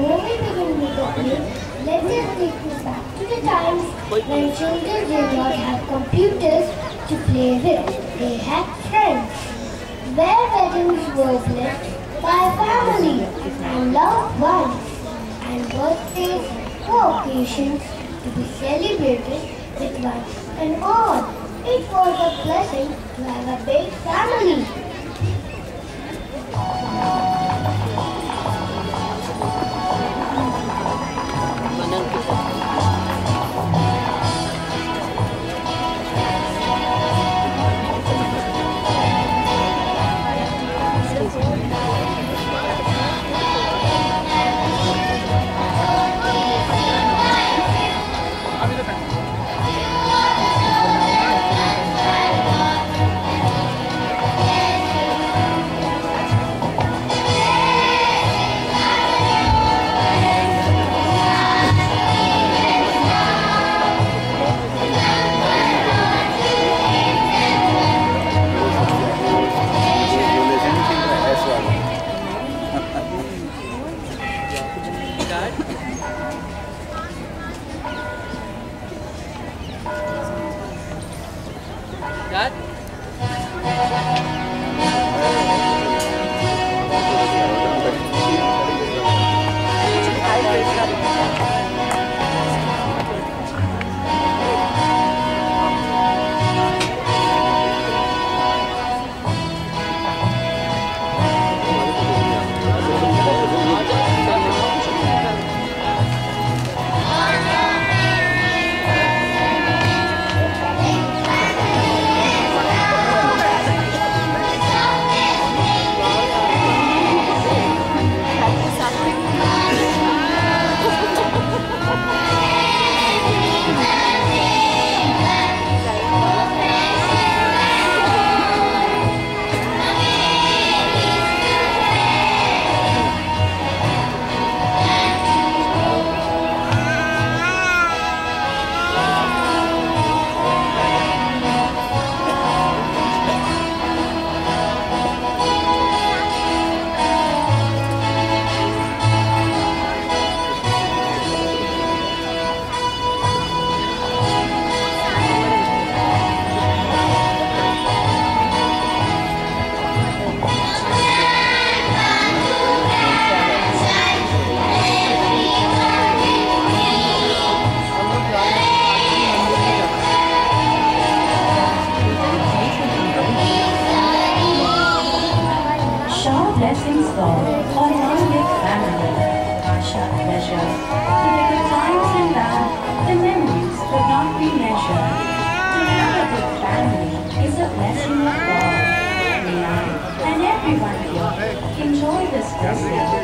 before we begin with the play, let's just take you back to the times when children did not have computers to play with. They had friends, where weddings were blessed by family and loved ones, and birthdays were occasions to be celebrated with one and all. It was a blessing to have a big family. Blessings fall on one big family, Asha pleasure. To the good times and bad, the memories could not be measured. To have a big family is a blessing of God. May I and everyone here enjoy this blessing.